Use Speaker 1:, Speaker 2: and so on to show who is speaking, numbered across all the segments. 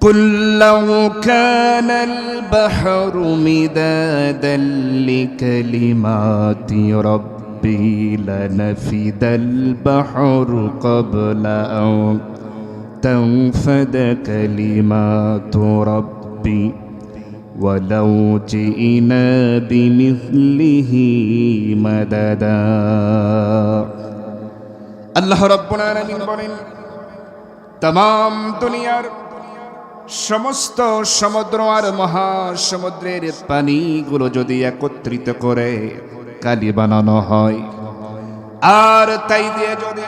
Speaker 1: قل لو كان البحر مدادا لكلمات ربي لنفد البحر قبل أن تنفد كلمات ربي ولو جئنا بمثله مددا আল্লাহ রাব্বুল আলামিন বলেন, तमाम দুনিয়ার সমস্ত সমুদ্র আর মহাসমুদ্রের পানিগুলো যদি একত্রিত করে কালি বানানো হয়, আর তাই দিয়ে যদি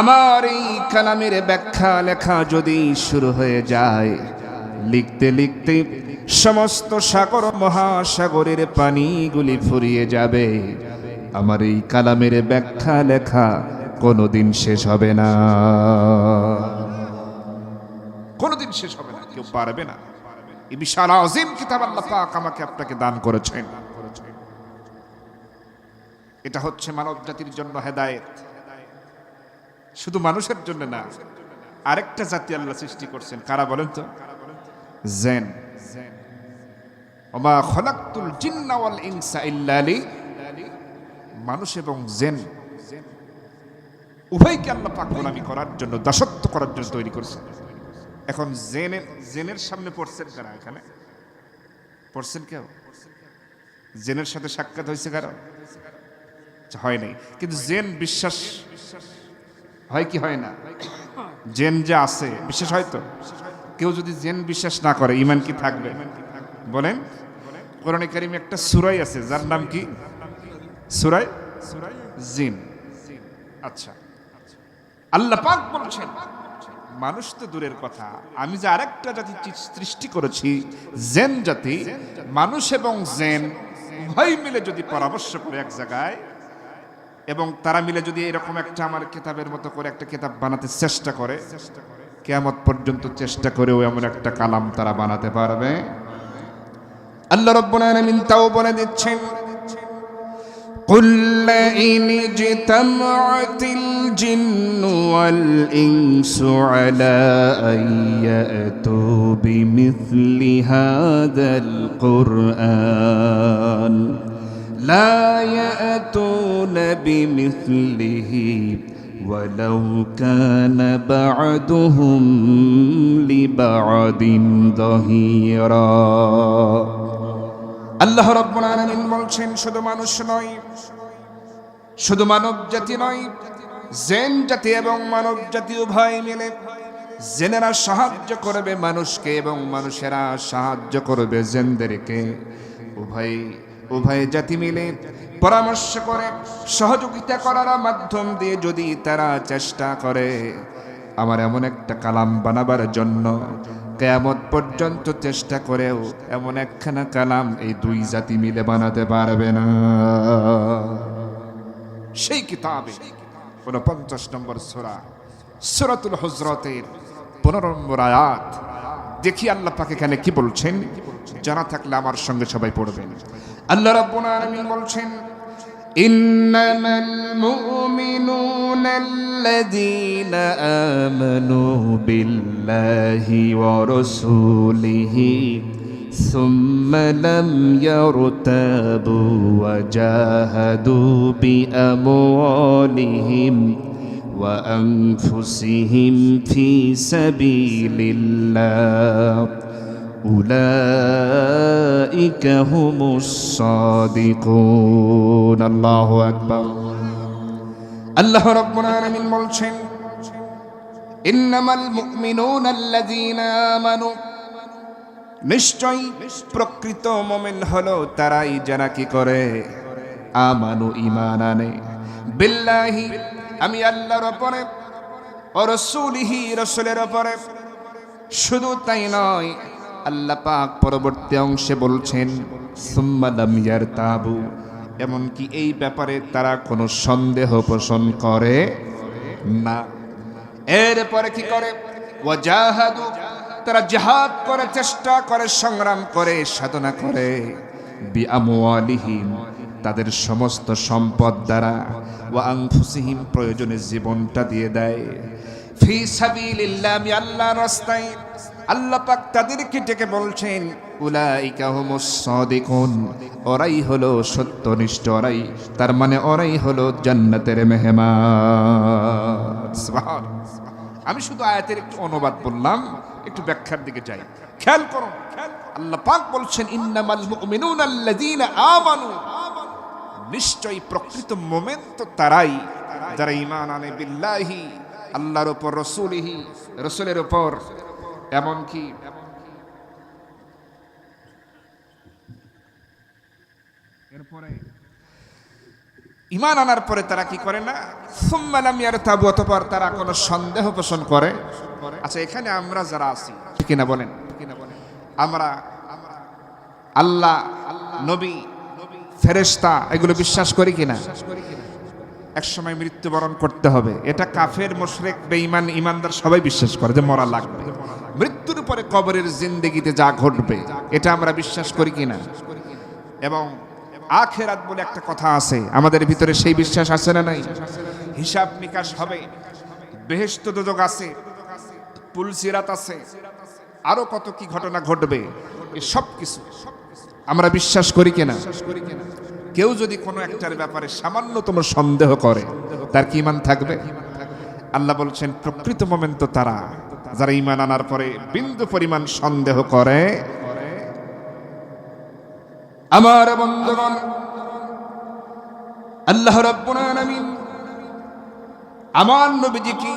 Speaker 1: আমার এই কালামের ব্যাখ্যা লেখা যদি শুরু হয়ে যায়, লিখতে লিখতে সমস্ত সাগর মহাসাগরের পানিগুলি ফুরিয়ে যাবে, আমার এই কালামের ব্যাখ্যা লেখা কোনোদিন শেষ হবে না, কোনোদিন শেষ হবে না, কেউ পারবে না। এই বিশাল আযীম কিতাব আল্লাহ পাক আমাকে আপনাকে দান করেছেন। এটা হচ্ছে মানব জাতির জন্য হেদায়েত, শুধু মানুষের জন্য না। আরেকটা জাতি আল্লাহ সৃষ্টি করছেন, কারা বলেন তো? জিন। ওমা খলাকতুল জিন্না ওয়াল ইনসা ইল্লা মানুষ এবং জিন উভয়কে আল্লাহ পাক গোলামি করার জন্য, দাসত্ব করার জন্য তৈরি করেছেন। এখন জেনের সামনে পড়ছেন কারা? এখানে পড়ছেন কেউ? জেনের সাথে সাক্ষাৎ হয়েছে কারো? হয় নাই। কিন্তু জেন বিশ্বাস হয় কি হয় না? জেন যে আছে বিশ্বাস হয় তো? কেউ যদি জেন বিশ্বাস না করে ঈমান কি থাকবে? বলেন। কোরআনে কারিমে একটা সূরাই আছে যার নাম কি? সূরা জিন। আচ্ছা, আল্লাহ পাক বলছেন মানুষ তো দূরের কথা, আমি যে আরেকটা জাতি সৃষ্টি করেছি জেন জাতি, মানুষ এবং জেন উভয় মিলে যদি পরামর্শ করে এক জায়গায়, এবং তারা মিলে যদি এরকম একটা আমার কিতাবের মতো করে একটা কিতাব বানাতে চেষ্টা করে, কিয়ামত পর্যন্ত চেষ্টা করেও এমন একটা কালাম তারা বানাতে পারবে। আল্লাহ রাব্বুল আলামিন তাও বলে দিচ্ছেন, قل لئن اجتمعت الجن والإنس على أن يأتوا بمثل هذا القرآن لا يأتون بمثله ولو كان بعضهم لبعض ظهيرا। আল্লাহ রাব্বুল আলামিন বলছেন, শুধু মানুষ নয়, শুধু মানব জাতি নয়, জিন জাতি এবং মানব জাতি উভয় মিলে, জিনেরা সাহায্য করবে মানুষকে এবং মানুষেরা সাহায্য করবে জিনদেরকে। উভয় জাতি মিলে পরামর্শ করে সহযোগিতা করার মাধ্যম দিয়ে যদি তারা চেষ্টা করে আমার এমন একটা কালাম বানাবার জন্য, কিয়ামত পর্যন্ত চেষ্টা করেও এমন একখানা কালাম এই দুই জাতি মিলে বানাতে পারবে না। সেই কিতাবে 49 নম্বর সূরা সূরাতুল হুজরাতের 15 নম্বর আয়াত, দেখি আল্লাহ পাক এখানে কি বলছেন। জানা থাকলে আমার সঙ্গে সবাই পড়বেন। আল্লাহ রাব্বুল আলামিন বলছেন, ইন্নামাল মুমিনুনা আল্লাযীনা আমানু বিল্লাহি ওয়া রাসূলিহি সুম্মা লাম ইয়ারতাবু ওয়া জাহাদু বিআমওয়ালিহিম ওয়া আনফুসিহিম ফি সাবিলিল্লাহ উলাইকা হুমুস সাদিকুন। আল্লাহু আকবার। আল্লাহ রাব্বুল আলামিন বলছেন, ইন্নামাল মুমিনুনা আল্লাযীনা আমানু, নিশ্চয় প্রকৃত মুমিন হলো তারাই যারা কি করে, আমানু ঈমান আনে, বিল্লাহি আমি আল্লাহর উপরে, ও রাসূলিহি রাসূলের উপরে। শুধু তাই নয়, আল্লাহ পাক পরবর্তী অংশে বলছেন, সুম্মা লাম ইয়ারতাবু, এমনকি এই ব্যাপারে তারা কোনো সন্দেহ পোষণ করে না। এরপরে কি করে, ওয়াজাহাদু, তারা জিহাদ করে, চেষ্টা করে, সংগ্রাম করে, সাধনা করে, বিআমওয়ালিহিম, তাদের সমস্ত সম্পদ দ্বারা, ওয়া আনফুসিহিম, প্রয়োজনে জীবনটা দিয়ে দেয়, ফি সাবিলিল্লাহ, আমি আল্লাহর রাস্তায়। আল্লাহ পাক তাদেরকে ডেকে বলছেন উলাইকা হুমুস সাদিকুন, ওরাই হলো সত্যনিষ্ঠ, ওরাই, তার মানে ওরাই হলো জান্নাতের মেহমান। সুবহানাল্লাহ। আমি শুধু আয়াতের একটু অনুবাদ বললাম, একটু ব্যাখ্যার দিকে যাই। খেয়াল করুন, আল্লাহ পাক বলছেন ইন্নামাল মুমিনুনা আল্লাযীনা আমানু, নিশ্চয়ই প্রকৃত মুমিন তো তারাই যারা ঈমান আনে বিল্লাহি, আল্লাহর উপর, রাসূলিহি, রাসূলের উপর, এমনকি এরপরে ঈমান আনার পরে তারা কি করে না, সুম্মা লাম ইয়ারতাবু, অতঃপর তারা কোনো সন্দেহ পোষণ করে। আচ্ছা, এখানে আমরা যারা আছি, ঠিক না বলেন, আমরা আল্লাহ, নবী, ফেরেশতা এগুলো বিশ্বাস করি কিনা? একসময় মৃত্যুবরণ করতে হবে, এটা কাফের, মুশরিক, বেঈমান, ঈমানদার সবাই বিশ্বাস করে যে মরা লাগবে। মৃত্যুর পরে কবরের জিন্দেগিতে যা ঘটবে এটা আমরা বিশ্বাস করি কিনা? এবং আখিরাত বলে একটা কথা আছে, আমাদের ভিতরে সেই বিশ্বাস আছে না নাই? হিসাব নিকাশ হবে, বেহেশত দোজখ আছে, পুলসিরাত আছে, আরো কত কি ঘটনা ঘটবে, এই সব কিছু আমরা বিশ্বাস করি কিনা? কেউ যদি কোনো একটার ব্যাপারে সামান্যতম সন্দেহ করে, তার কি ঈমান থাকবে? আল্লাহ বলছেন প্রকৃত মুমিন তো তারা যারা ঈমান আনার পরে বিন্দু পরিমাণ সন্দেহ করে। আমার বন্ধুগণ, আল্লাহ রাব্বুল আলামিন আমার নবীজিকে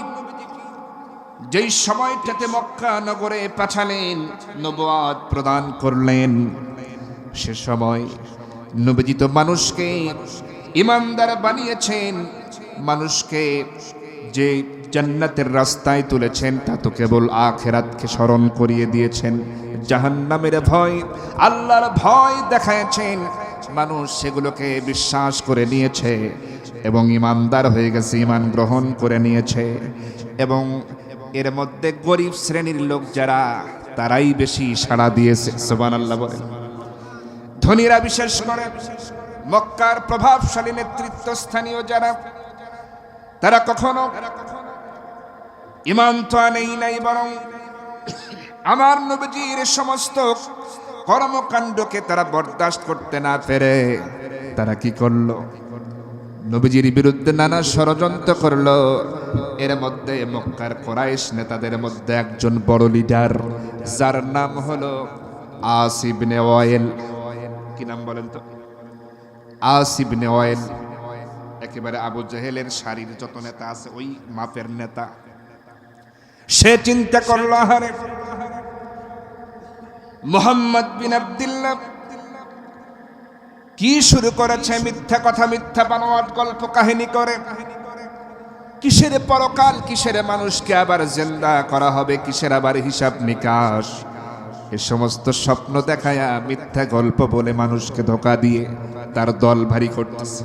Speaker 1: যেই সময়টাতে মক্কা নগরে পাঠালেন, নবুয়ত প্রদান করলেন, সে সময় নবীজি তো মানুষকে ঈমানদার বানিয়েছেন, মানুষকে যে জান্নাতের রাস্তায় তুলেছেন তা তো কেবল আখিরাতকে স্মরণ করিয়ে দিয়েছেন। জাহান্নামের ভয়, আল্লাহর ভয় দেখাচ্ছেন, মানুষ সেগুলোকে বিশ্বাস করে নিয়েছে এবং ঈমানদার হয়ে গেছে, ঈমান গ্রহণ করে নিয়েছে। এবং এর মধ্যে গরিব শ্রেণীর লোক যারা, তারাই বেশি সাড়া দিয়েছে। সুবহানাল্লাহ বলেন। ধনীরা বিশেষ করে, মক্কার প্রভাবশালী নেতৃত্বস্থানীয় যারা, তারা কখনো ঈমান তো আনেই নাই, বরং আমার নবীজির সমস্ত কর্মকাণ্ডকে তারা বরদাস্ত করতে না পেরে তারা কি করলো, নবীজির বিরুদ্ধে নানা ষড়যন্ত্র করলো। এর মধ্যে মক্কার কুরাইশ নেতাদের মধ্যে একজন বড় লিডার, যার নাম হলো আস ইবনে ওয়াইল। কি নাম বলেন তো? আস ইবনে ওয়াইল, একেবারে আবু জেহেলের সারির যত নেতা আছে ওই মাপের নেতা। সে চিন্তা করলো, আরে মুহাম্মদ বিন আব্দুল্লাহ কি শুরু করেছে, মিথ্যা কথা, মিথ্যা বানোয়াট গল্প কাহিনী করে, কিসের পরকাল, কিসের মানুষকে আবার জিন্দা করা হবে, কিসের আবার হিসাব নিকাশ, এ সমস্ত স্বপ্ন দেখায়া মিথ্যা গল্প বলে মানুষকে ধোঁকা দিয়ে তার দল ভারী করতেছে।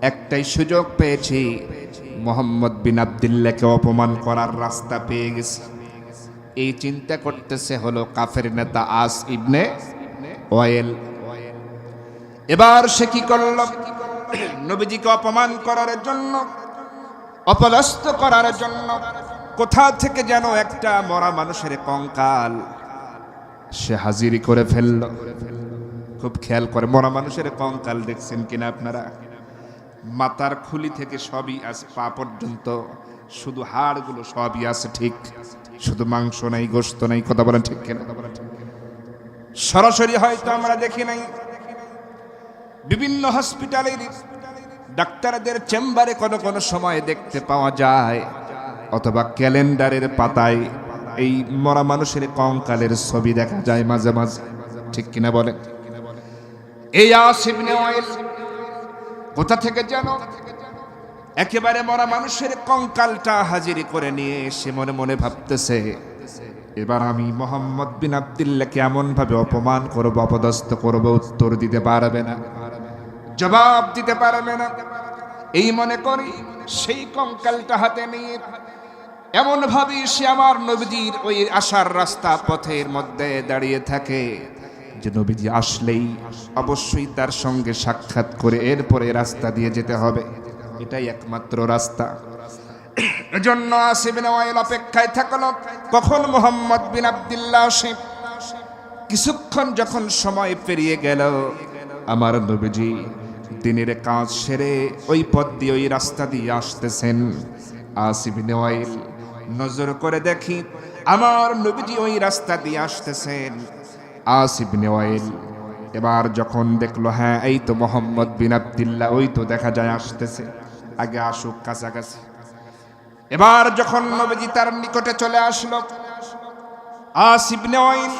Speaker 1: একটাই সুযোগ পেয়েছি, মুহাম্মদ বিন আব্দুল্লাহকে অপমান করার রাস্তা পেয়ে গেছে। এই চিন্তা করতেছে হলো কাফের নেতা আস ইবনে ওয়াইল। এবার সে কি করল, নবীজিকে অপমান করার জন্য, অপদস্থ করার জন্য কোথা থেকে যেন একটা মরা মানুষের কঙ্কাল সে হাজিরি করে ফেলল। খুব খেয়াল করে, মরা মানুষের কঙ্কাল দেখছেন কিনা আপনারা? মাথার খুলি থেকে সবই আছে, পা পর্যন্ত শুধু হাড়গুলো সবই আছে, ঠিক, শুধু মাংস নাই, গোশত নাই। কথা বলেন ঠিক কিনা? সরাসরি হয়তো আমরা দেখি নাই, বিভিন্ন হসপিটালের ডাক্তারদের চেম্বারে কোনো কোনো সময় দেখতে পাওয়া যায়, অথবা ক্যালেন্ডারের পাতায় এই মরা মানুষের কঙ্কালের ছবি দেখা যায় মাঝে মাঝে, ঠিক কিনা বলেন? এই আস ইবনে ওয়াইল কোথা থেকে যেন একেবারে মরা মানুষের কঙ্কালটা হাজিরি করে নিয়ে এসে মনে মনে ভাবতেছে, এবার আমি মুহাম্মদ বিন আব্দুল্লাহকে এমন ভাবে অপমান করব, অপদস্থ করব, উত্তর দিতে পারবে না, জবাব দিতে পারবে না। এই মনে করি সেই কঙ্কালটা হাতে নিয়ে এমন ভাবে সে আমার নবীজির ওই আসার রাস্তা পথের মধ্যে দাঁড়িয়ে থাকে যে নবীজি আসলেই অবশ্যই তার সঙ্গে সাক্ষাৎ করে এরপরে রাস্তা দিয়ে যেতে হবে, এটাই একমাত্র রাস্তা। এজন্য আসিব বিন ওয়াইল অপেক্ষায় থাকলো কখন মুহাম্মদ বিন আব্দুল্লাহ আসে। কিছুক্ষণ যখন সময় পেরিয়ে গেল, আমার নবীজি দিনের কাজ সেরে ওই পথ দিয়ে ওই রাস্তা দিয়ে আসতেছেন। আসিব বিন ওয়াইল নজর করে দেখি আমার নবীজি ওই রাস্তা দিয়ে আসতেছেন। আসিব বিন ওয়াইল এবার যখন দেখলো হ্যাঁ এই তো মুহাম্মদ বিন আব্দুল্লাহ, ওই তো দেখা যায় আসতেছে, আগে আসুক কাছাকাছি। এবার যখন নবীজি তার নিকটে চলে আসলো, আসিব বিন ওয়াইল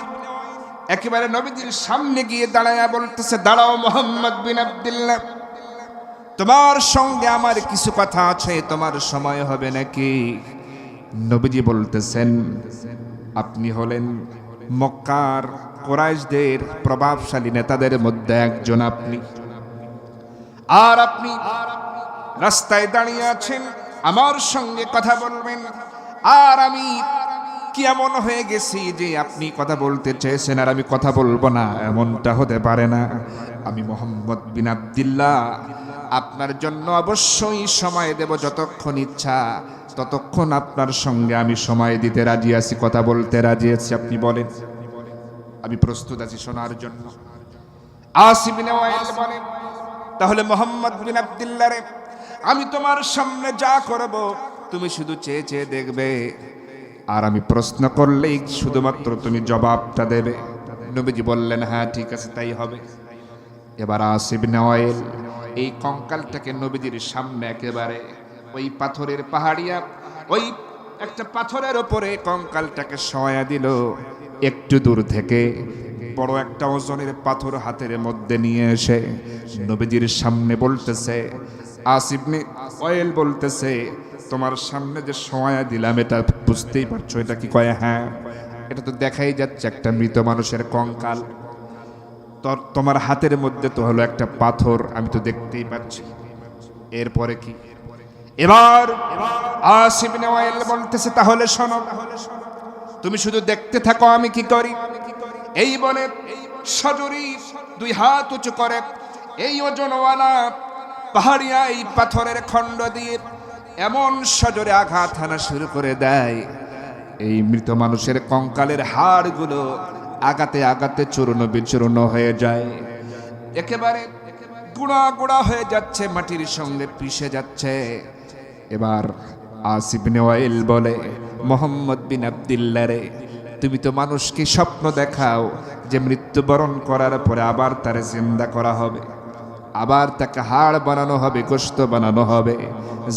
Speaker 1: একেবারে নবীজির সামনে গিয়ে দাঁড়ায়া বলতেছে, দাঁড়াও মুহাম্মদ বিন আব্দুল্লাহ, তোমার সঙ্গে আমার কিছু কথা আছে, তোমার সময় হবে নাকি? নবীজি বলতেছেন, আপনি হলেন মক্কার কুরাইশদের প্রভাবশালী নেতাদের মধ্যে একজন, আর আপনি রাস্তায় দাঁড়িয়ে আছেন, আমার সঙ্গে কথা বলবেন, আর আমি কি এমন হয়ে গেছি যে আপনি কথা বলতে চেয়েছেন আর আমি কথা বলবো না? এমনটা হতে পারে না। আমি মুহাম্মদ বিন আব্দুল্লাহ, আপনার জন্য অবশ্যই সময় দেব, যতক্ষণ ইচ্ছা ততক্ষণ আপনার সঙ্গে আমি সময় দিতে রাজি আছি, কথা বলতে রাজি আছি। আপনি বলেন, আমি প্রস্তুত আছি শোনার জন্য। আসিব বিন ওয়াইল বলেন, তাহলে মুহাম্মদ বিন আব্দুল্লাহ রে, আমি তোমার সামনে যা করব তুমি শুধু চেয়ে চেয়ে দেখবে, আর আমি প্রশ্ন করলেই শুধুমাত্র তুমি জবাবটা দেবে। নবীজি বললেন, হ্যাঁ ঠিক আছে তাই হবে। এবার আসিব বিন ওয়াইল এই কঙ্কালটাকে নবীজির সামনে একেবারে ওই পাথরের পাহাড়িয়া ওই একটা পাথরের উপরে কঙ্কালটাকে শোয়া দিল। একটু দূর থেকে বড় একটা ওজনের পাথর হাতের মধ্যে নিয়ে এসে নবীজির সামনে বলতেছে, আসিব বিন ওয়াইল বলতেছে, তোমার সামনে যে শোয়া দিলাম এটা বুঝতেই পারছো এটা কি? কয় হ্যাঁ, এটা তো দেখাই যাচ্ছে একটা মৃত মানুষের কঙ্কাল, তোমার হাতের মধ্যে তো হলো একটা পাথর, আমি তো দেখতেই পাচ্ছি। এরপরে কি? এবার আসিব বিন ওয়াইল বলতেছে, তাহলে শোনো, তুমি শুধু দেখতে থাকো আমি কি করি। এই বলে সজোরে দুই হাত উঁচু করে এই ওজনওয়ালা পাহাড়িয়া এই পাথরের খণ্ড দিয়ে এমন সজোরে আঘাত হানা শুরু করে দেয়, এই মৃত মানুষের কঙ্কালের হাড়গুলো আগাতে আগাতে চূর্ণ বিচূর্ণ হয়ে যায়, একেবারে গুঁড়া গুঁড়া হয়ে যাচ্ছে, মাটির সঙ্গে পিষে যাচ্ছে। এবার আসিব বিন ওয়াইল বলে, মুহাম্মদ বিন আব্দুল্লাহ রে, তুমি তো মানুষকে স্বপ্ন দেখাও যে মৃত্যুবরণ করার পরে আবার তারে জিন্দা করা হবে, আবার তাকে হাড় বানানো হবে, গোশত বানানো হবে,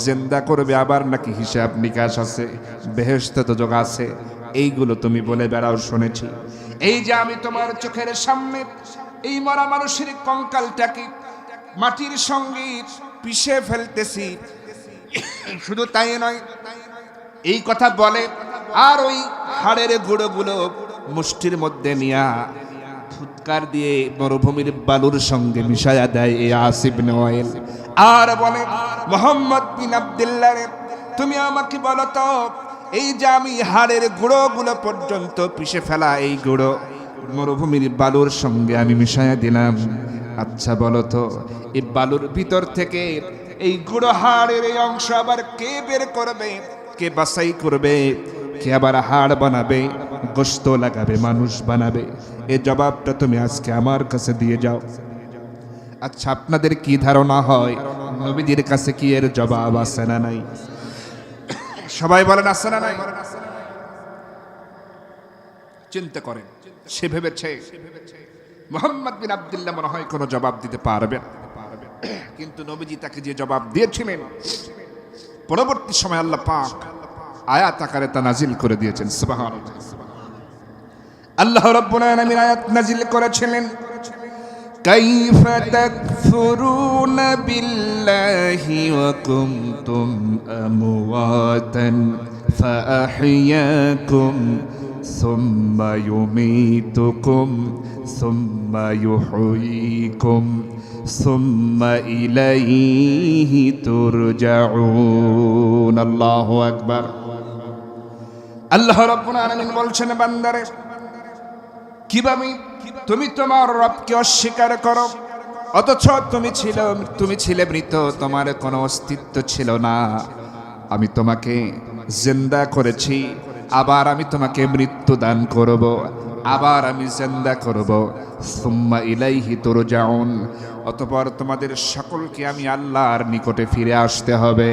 Speaker 1: জিন্দা করবে, আবার নাকি হিসাব নিকাশ আছে, বেহেশতে তো যোগ আছে, এইগুলো তুমি বলে বেড়াও শুনেছি। এই যে আমি তোমার চোখের সামনে এই মরা মানুষের কঙ্কালটাকে মাটির সঙ্গে পিষে ফেলতেছি, শুধু তাই নয়, এই কথা বলে আর ওই হাড়ের গুঁড়োগুলো মুষ্টির মধ্যে নিয়া ফুৎকার দিয়ে মরুভূমির বালুর সঙ্গে মিশায়া দেয় এই আসিব বিন ওয়াইল, আর বলে, মুহাম্মদ বিন আব্দুল্লাহ রে, তুমি আমাকে বলো তো, এই যে আমি হাড়ের গুঁড়োগুলো পর্যন্ত পিষে ফেলা এই গুঁড়ো মরুভূমির বালুর সঙ্গে আমি মিশায়া দিলাম, আচ্ছা বলো তো এই বালুর ভিতর থেকে এই গুঁড়ো হাড়ের এই অংশ আবার কে বের করবে, কে বাছাই করবে, কে আবার হাড় বানাবে, গোশত লাগাবে, মানুষ বানাবে? এই জবাবটা তুমি আজকে আমার কাছে দিয়ে যাও। আচ্ছা আপনাদের কি ধারণা হয় নবীজির কাছে কি এর জবাব আছে না নাই? সবাই বলেন আছে না নাই? চিন্তা করেন, সে ভেবেছে মুহাম্মদ বিন আব্দুল্লাহ মনে হয় কোনো জবাব দিতে পারবে না, কিন্তু নবীজি তাকে যে জবাব দিয়েছিলেন পরবর্তী সময় আল্লাহ পাক আয়াত আকারে তা নাজিল করে দিয়েছেন। সুবহানাল্লাহ, আল্লাহ রাব্বুল আলামিন আয়াত নাজিল করেছিলেন, কাইফা তাকফুরুনা বিল্লাহি ওয়া কুনতুম আমওয়াতান ফাআহইয়াকুম সুম্মা ইউমীতুকুম সুম্মা ইউহয়ীকুম সুম্মা ইলাইহি তুরজাউন। আল্লাহু আকবার। আল্লাহ রাব্বুল আলামিন বলছেন, বান্দারে কিভাবে তুমি তোমার রবকে অস্বীকার করো, অথচ তুমি ছিলে মৃত, তোমার কোনো অস্তিত্ব ছিল না, আমি তোমাকে জিন্দা করেছি, আবার আমি তোমাকে মৃত্যু দান করব, আবার আমি জিন্দা করব। সুম্মা ইলাইহি তুরজাউন, অতঃপর তোমাদের সকলকে আমি আল্লাহর নিকটে ফিরে আসতে হবে।